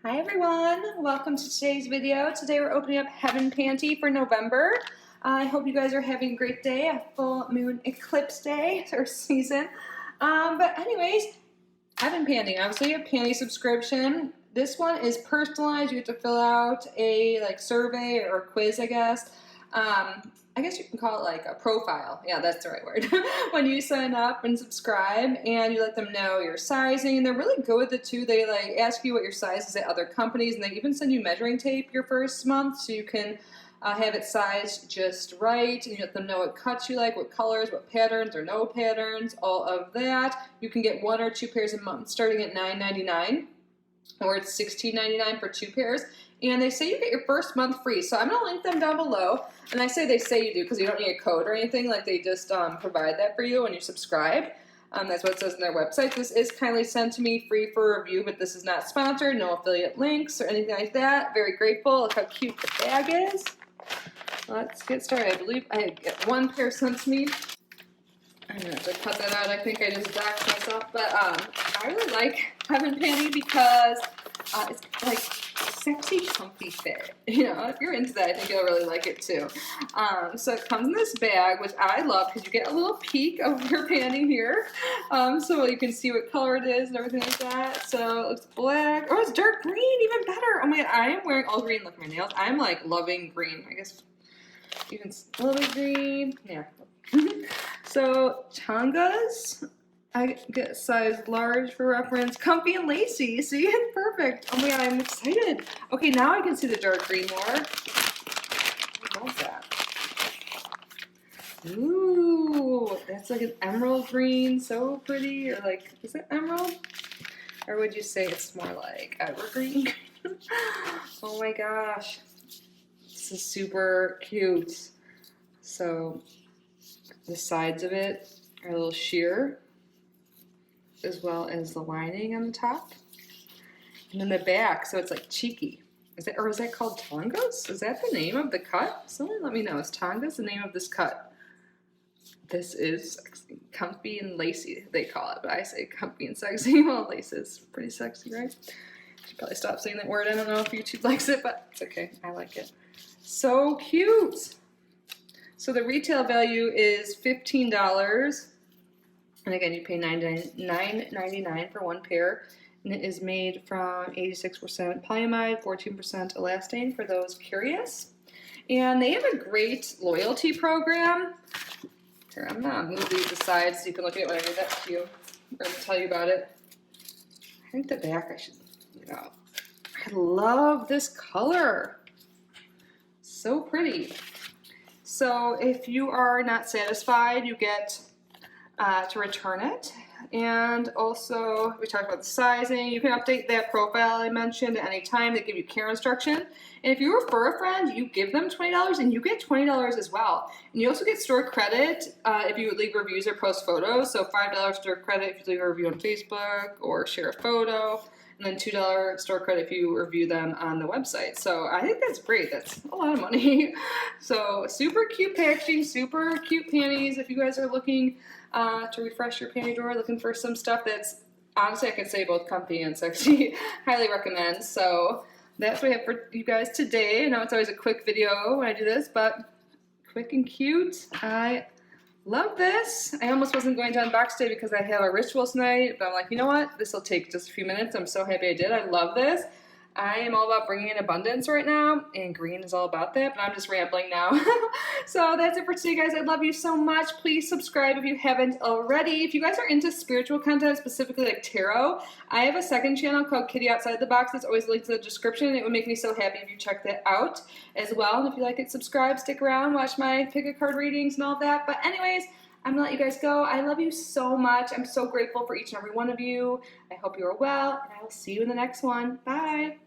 Hi everyone, welcome to today's video. Today we're opening up Heaven Panty for November. I hope you guys are having a great day, a full moon eclipse day or season. But anyways, Heaven Panty, obviously a panty subscription. This one is personalized. You get to fill out a survey or a quiz, I guess. I guess you can call it like a profile. Yeah, that's the right word. When you sign up and subscribe and you let them know your sizing, and they're really good with it too. They ask you what your size is at other companies, and they even send you measuring tape your first month so you can have it sized just right, and you let them know what cuts you like, what colors, what patterns or no patterns, all of that. You can get 1 or 2 pairs a month starting at $9.99, or it's $16.99 for 2 pairs. And they say you get your first month free. So I'm going to link them down below. And I say they say you do because you don't need a code or anything. Like, they just provide that for you when you subscribe. That's what it says on their website. This is kindly sent to me free for review, but this is not sponsored. No affiliate links or anything like that. Very grateful. Look how cute the bag is. Let's get started. I believe I get 1 pair sent to me. I'm going to have to cut that out. I think I just doxed myself. But I really like Heaven Panty because it's like sexy, comfy fit. You know, if you're into that, I think you'll really like it too. So it comes in this bag, which I love because you get a little peek of your panty here. So you can see what color it is and everything like that. So it looks black. Oh, it's dark green, even better. Oh my god, I am wearing all green. Look at my nails. I'm like loving green. I guess even a little bit green. Yeah. So Changas. I get size large for reference. Comfy and lacy. See? Perfect. Oh my god, I'm excited. Okay, now I can see the dark green more. I love that. Ooh, that's like an emerald green. So pretty. Or like, is it emerald? Or would you say it's more like evergreen? Oh my gosh. This is super cute. So the sides of it are a little sheer, as well as the lining on the top, and then the back, so it's like cheeky. Is that called Tongas? Is that the name of the cut? Someone let me know. Is Tongas the name of this cut? This is sexy. Comfy and lacy, they call it, but I say comfy and sexy. Well, lace is pretty sexy, right? Should probably stop saying that word. I don't know if YouTube likes it, but it's okay. I like it. So cute. So the retail value is $15. And again, you pay $9.99 for 1 pair. And it is made from 86% polyamide, 14% elastane for those curious. And they have a great loyalty program. Here, I'm going to move these aside so you can look at it when I read that to you, or tell you about it. I think the back I should, I love this color. So pretty. So if you are not satisfied, you get to return it. And also, we talked about the sizing. You can update that profile I mentioned at any time. They give you care instruction. And if you refer a friend, you give them $20 and you get $20 as well. And you also get store credit if you leave reviews or post photos. So $5 store credit if you leave a review on Facebook or share a photo. And then $2 store credit if you review them on the website. So I think that's great. That's a lot of money. So super cute packaging, super cute panties. If you guys are looking to refresh your panty drawer, looking for some stuff that's, honestly, I can say both comfy and sexy, highly recommend. So that's what I have for you guys today. I know it's always a quick video when I do this, but quick and cute. I love this. I almost wasn't going to unbox today because I have a ritual tonight, but I'm like, you know what? This will take just a few minutes. I'm so happy I did. I love this. I am all about bringing in abundance right now, and green is all about that, but I'm just rambling now. So that's it for today, guys. I love you so much. Please subscribe if you haven't already. If you guys are into spiritual content, specifically like tarot, I have a second channel called Kitty Outside the Box. It's always linked in the description. It would make me so happy if you check that out as well. And if you like it, subscribe, stick around, watch my pick a card readings and all that. But anyways, I'm gonna let you guys go. I love you so much. I'm so grateful for each and every one of you. I hope you are well, and I will see you in the next one. Bye.